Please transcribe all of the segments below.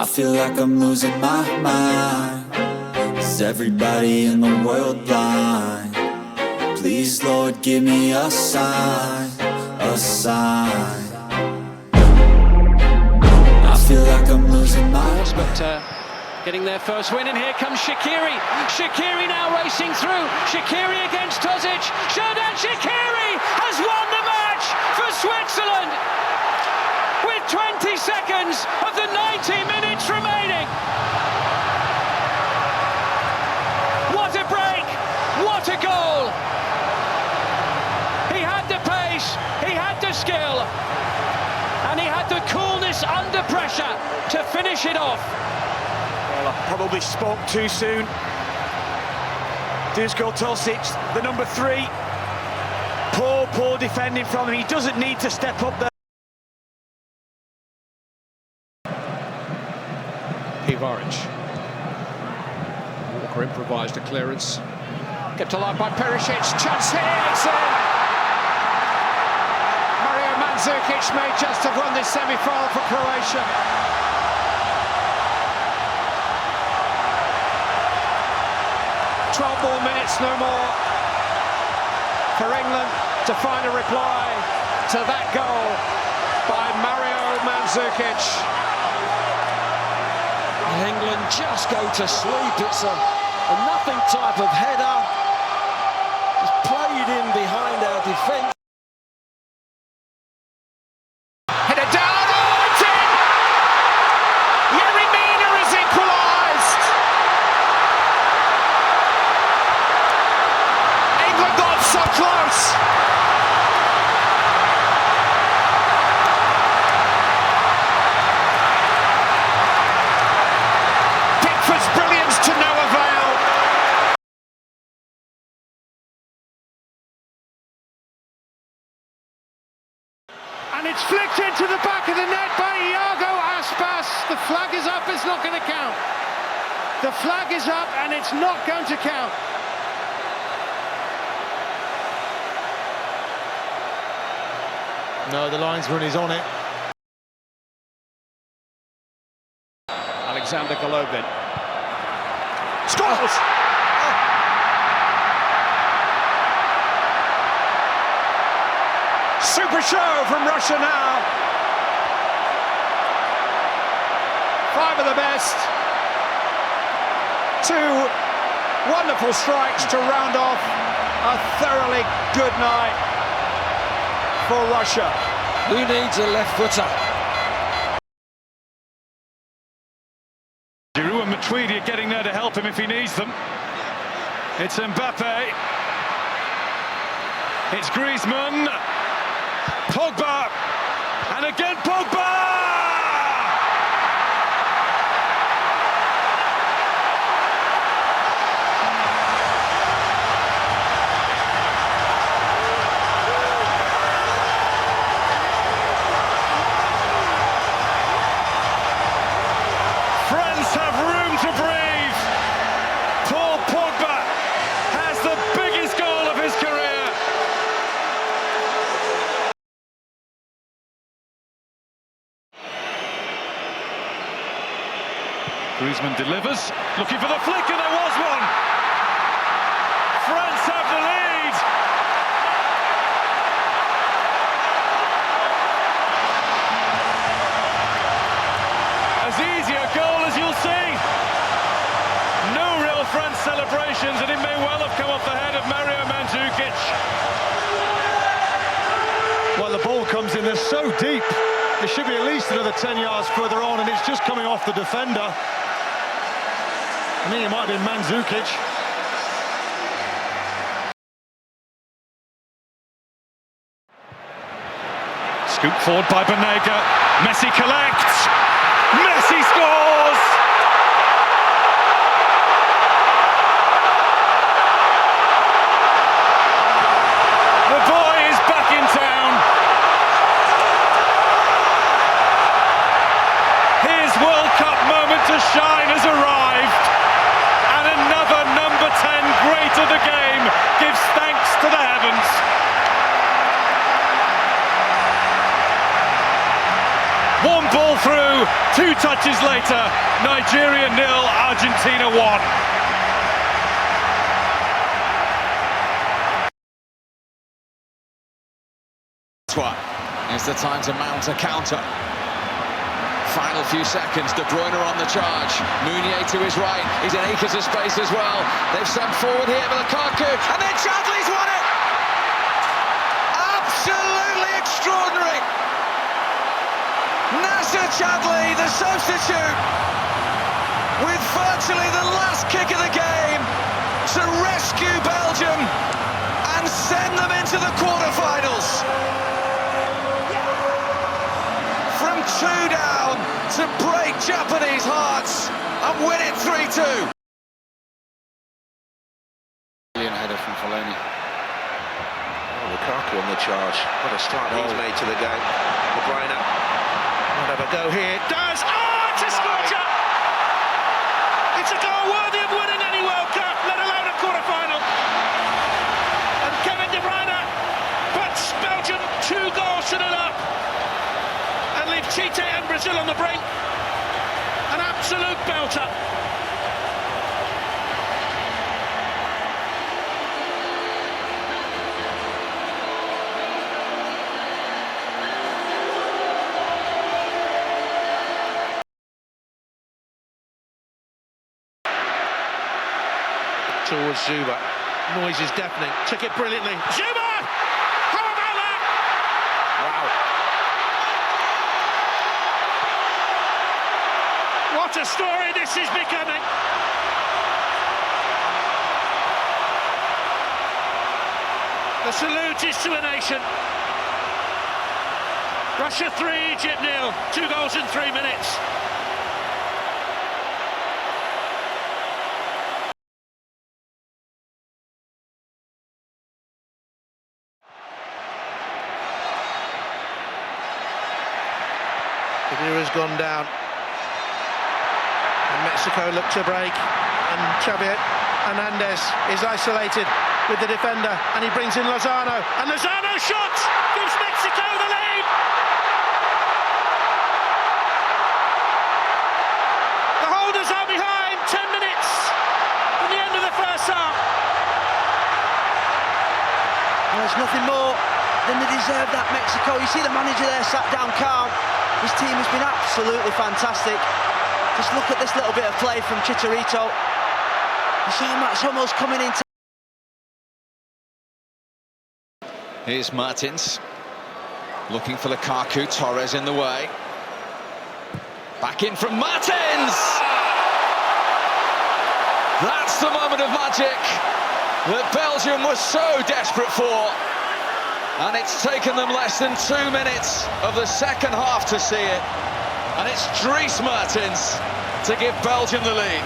I feel like I'm losing my mind. Is everybody in the world blind? Please, Lord, give me a sign, a sign. I feel like I'm losing my mind. But getting their first win, and here comes Shaqiri. Shaqiri now racing through. Shaqiri against Modrić. Xherdan Shaqiri has won the match for Switzerland with 20 seconds of the 90 minutes remaining. What a break! What a goal! He had the pace, he had the skill, and he had the coolness under pressure to finish it off. Well, I probably spoke too soon. Duško Tosić, the number 3. Poor defending from him. He doesn't need to step up there. Modrić. Walker improvised a clearance. Kept alive by Perisic. Chance here. It's in. Mario Mandzukic may just have won this semi-final for Croatia. More minutes, no more, for England to find a reply to that goal by Mario Mandzukic. England just go to sleep. It's a nothing type of header, just played in behind our defence. Header down, oh, it's in! Yerry Mina has equalised! England got so close! Pickford's brilliance to no avail. And it's flicked into the back of the net by Iago Aspas. The flag is up, it's not going to count. The flag is up and it's not going to count. No, the linesman is on it. Alexander Golovin scores! Super show from Russia now. 5 of the best. 2 wonderful strikes to round off a thoroughly good night for Russia. Who needs a left footer? Giroud and Matuidi are getting there to help him if he needs them. It's Mbappé. It's Griezmann. Pogba. And again Pogba! Griezmann delivers, looking for the flick, and there was one! France have the lead! As easy a goal as you'll see. No real France celebrations, and it may well have come off the head of Mario Mandzukic. Well, the ball comes in, they're so deep. It should be at least another 10 yards further on, and it's just coming off the defender. I think it might have been Mandzukic. Scoop forward by Banega. Messi collects. Messi scores! The boy is back in town. His World Cup moment to shine has arrived. And another number 10 great of the game gives thanks to the heavens. One ball through. 2 touches later, Nigeria 0, Argentina 1. Is the time to mount a counter. Final few seconds, De Bruyne on the charge. Meunier to his right, he's in acres of space as well. They've sent forward here with Lukaku, and then Chadley's won it! Absolutely extraordinary! Nasser Chadley, the substitute, with virtually the last kick of the game to rescue Belgium and send them into the quarterfinals. From 2 down to break Japanese hearts and win it 3-2. Brilliant header from Fellaini. Oh, Lukaku on the charge. What a start he's made to the game. De Bruyne might have a go here. Does! Oh, it's a scorcher! It's a goal worthy of winning any World Cup, let alone a quarter-final. And Kevin De Bruyne puts Belgium 2 goals to 0 up. And leave Chite and Brazil on the brink. An absolute belter. Towards Zuba. Noise is deafening. Took it brilliantly. Zuba! How about that? Wow. What a story this is becoming. The salute is to a nation. Russia 3, Egypt 0. 2 goals in 3 minutes. Khedira's gone down. And Mexico look to break. And Xavier Hernandez is isolated with the defender. And he brings in Lozano. And Lozano shot gives Mexico the lead. The holders are behind. 10 minutes from the end of the first half. There's nothing more than they deserve that, Mexico. You see the manager there sat down calm. His team has been absolutely fantastic. Just look at this little bit of play from Chicharito. It's almost coming into... Here's Martins, looking for Lukaku, Torres in the way. Back in from Martins! That's the moment of magic that Belgium was so desperate for. And it's taken them less than 2 minutes of the second half to see it. And it's Dries Mertens to give Belgium the lead.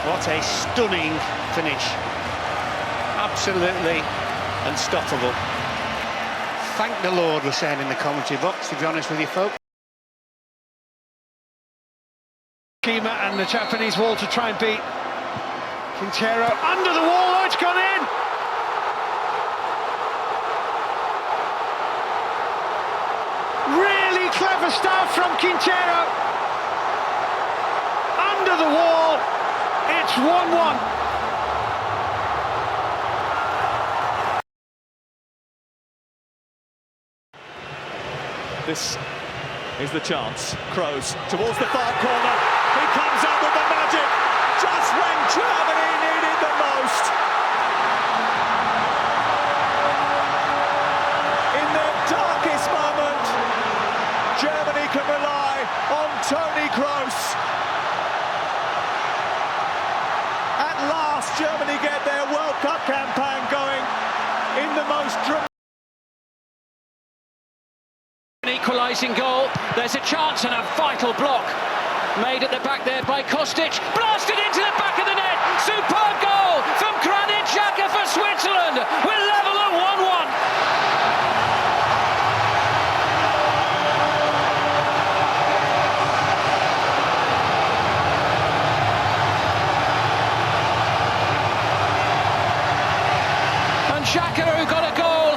What a stunning finish. Absolutely unstoppable. Thank the Lord, we're saying in the commentary box, to be honest with you, folks. Kima and the Japanese wall to try and beat Quintero. Under the wall, oh, it's gone in! Really clever start from Quintero. Under the wall, it's 1-1. This is the chance. Kroos towards the far corner. He comes up with the magic just when Germany needed the most. In their darkest moment, Germany can rely on Toni Kroos. At last, Germany get their World Cup campaign going in the most dramatic. Equalising goal. There's a chance and a vital block made at the back there by Kostic. Blasted into the back of the net. Superb goal from Granit Xhaka for Switzerland. We're level at 1-1. And Xhaka, who got a goal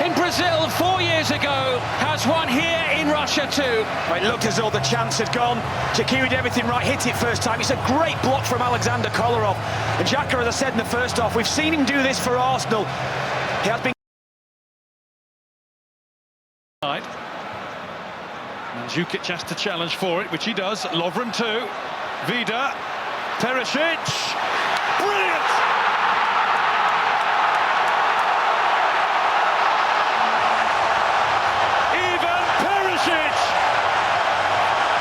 in Brazil 4 years ago, has one here in Russia. Russia 2. It looked as though the chance had gone. Shaqiri did everything right, hit it first time. It's a great block from Alexander Kolarov. And Xhaka, as I said in the first half, we've seen him do this for Arsenal. He has been... Mandzukic has to challenge for it, which he does. Lovren too. Vida. Perisic. Brilliant! Ivan Perisic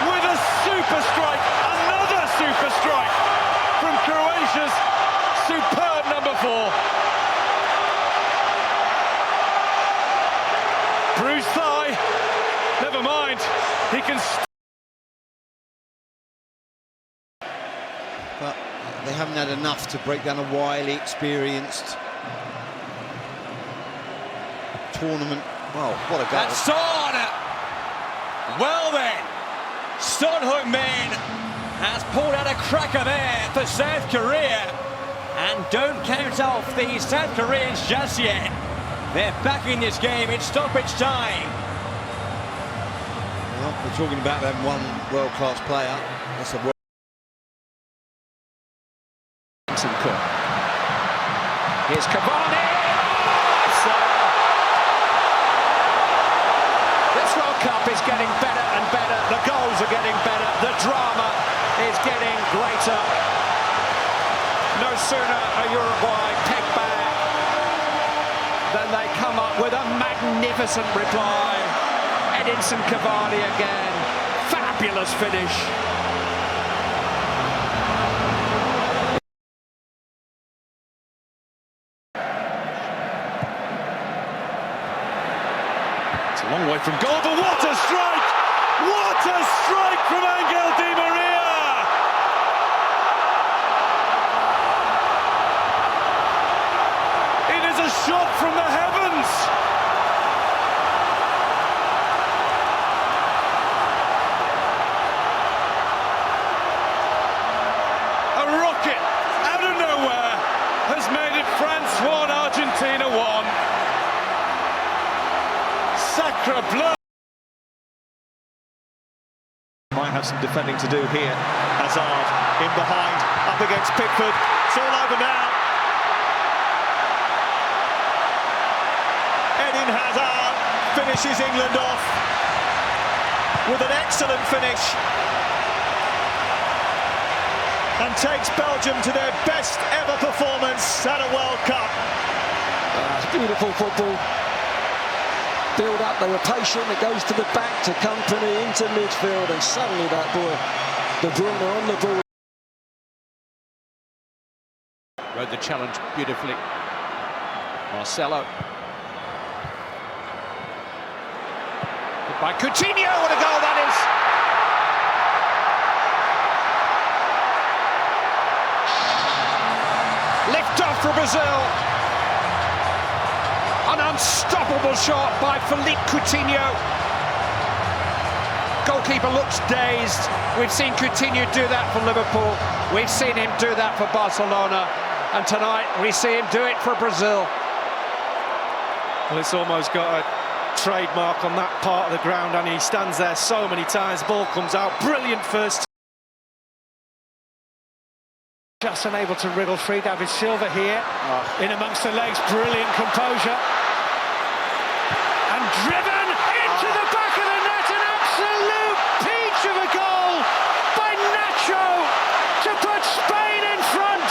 with a super strike. Another super strike from Croatia's superb number 4. Bruised thigh. Never mind. He can. But they haven't had enough to break down a wily, experienced tournament. Well, what a goal. That's Son! Well then, Son Heung-min has pulled out a cracker there for South Korea. And don't count off the South Koreans just yet. They're back in this game, it's stoppage time. Well, we're talking about them one world-class player. That's a Here's Cavani! This World Cup is getting better and better. The goals are getting better. The drama is getting greater. No sooner are Uruguay pegged back than they come up with a magnificent reply. Edinson Cavani again. Fabulous finish. It's a long way from goal, but what a strike! What a strike from Angel Di Maria! It is a shot from the heavens! A rocket out of nowhere has made it France 1, Argentina 1. Sacre bleu! Might have some defending to do here. Hazard in behind, up against Pickford. It's all over now. Eden Hazard finishes England off with an excellent finish and takes Belgium to their best ever performance at a World Cup. It's beautiful football. Build up, they were patient, it goes to the back, to Company, into midfield, and suddenly that ball, De Bruyne on the ball. Rode the challenge beautifully. Marcelo. Hit by Coutinho, what a goal that is! Lift off for Brazil. An unstoppable shot by Philippe Coutinho. Goalkeeper looks dazed. We've seen Coutinho do that for Liverpool. We've seen him do that for Barcelona. And tonight we see him do it for Brazil. Well, it's almost got a trademark on that part of the ground, and he stands there so many times. Ball comes out. Brilliant first. Just unable to wriggle free. David Silva here, in amongst the legs. Brilliant composure. And driven into the back of the net. An absolute peach of a goal by Nacho to put Spain in front.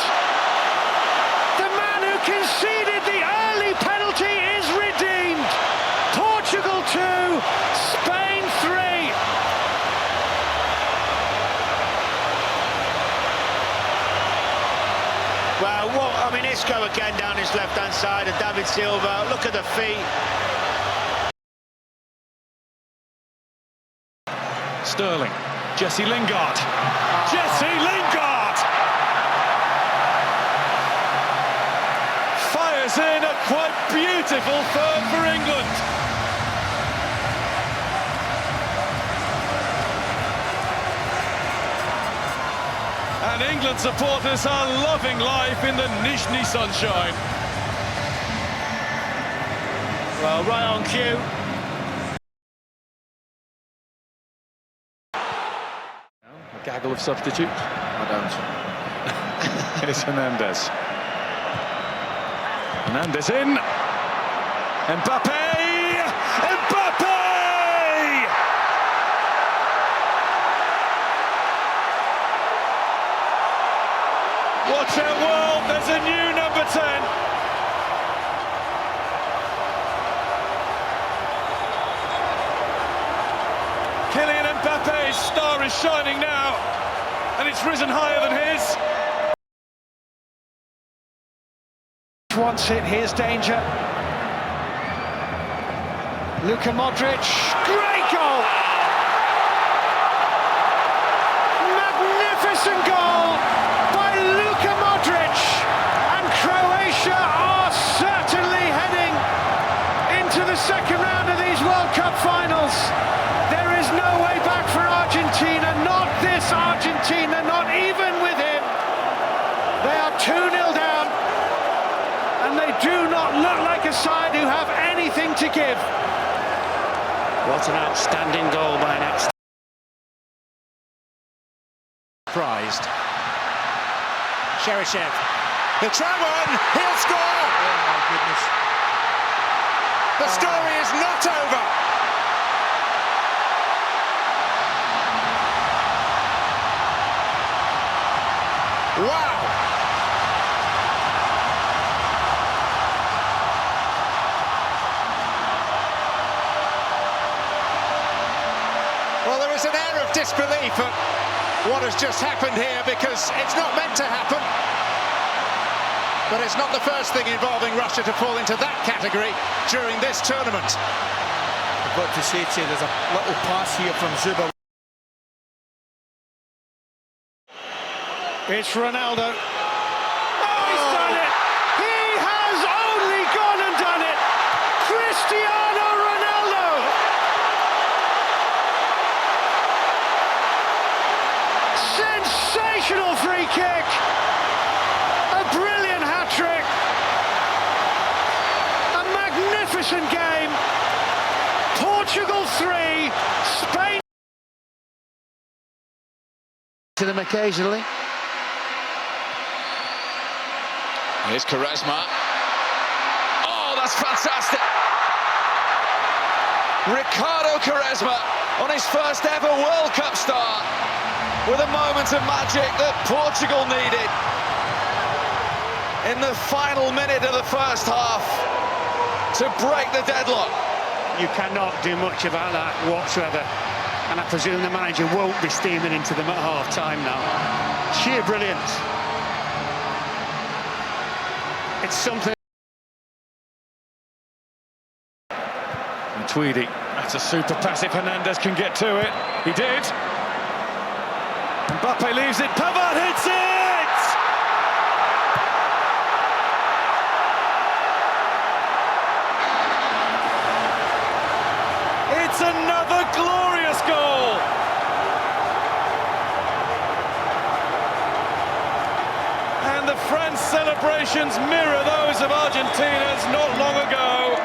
The man who conceded the early penalty is redeemed. Portugal 2, Spain 3. Well, I mean, Isco again down his left-hand side, and David Silva, look at the feet. Sterling, Jesse Lingard, Jesse Lingard! Fires in a quite beautiful third for England. And England supporters are loving life in the Nizhny sunshine. Well, right on cue. Gaggle of substitutes. I don't. Here's Hernandez. Hernandez in. Mbappé! Mbappé! Watch out, world, there's a new number 10. Kylian Mbappe's star is shining now, and it's risen higher than his. Wants it, here's danger. Luka Modrić, great goal! Magnificent goal by Luka Modrić, and Croatia are certainly heading into the second round of these World Cup finals. There is no way back for Argentina, not this Argentina, not even with him. They are 2-0 down, and they do not look like a side who have anything to give. What an outstanding goal by an outstanding... Prized. Cheryshev. He'll try one, he'll score! Oh my goodness. The story is not over. Wow! Well, there is an air of disbelief at what has just happened here, because it's not meant to happen. But it's not the first thing involving Russia to fall into that category during this tournament. I've got to say to you, there's a little pass here from Zuba. It's Ronaldo. Oh, he's done it! He has only gone and done it! Cristiano Ronaldo! Sensational free kick! A brilliant hat-trick! A magnificent game! Portugal 3, Spain... to them occasionally. Here's Quaresma. Oh, that's fantastic! Ricardo Quaresma on his first ever World Cup start, with a moment of magic that Portugal needed in the final minute of the first half to break the deadlock. You cannot do much about that whatsoever, and I presume the manager won't be steaming into them at half-time now. Sheer brilliance. It's something. And Tweedy, that's a super pass if Hernandez can get to it. He did. Mbappé leaves it, Pavard hits it! It's another glorious goal! And the France celebrations mirror those of Argentina's not long ago.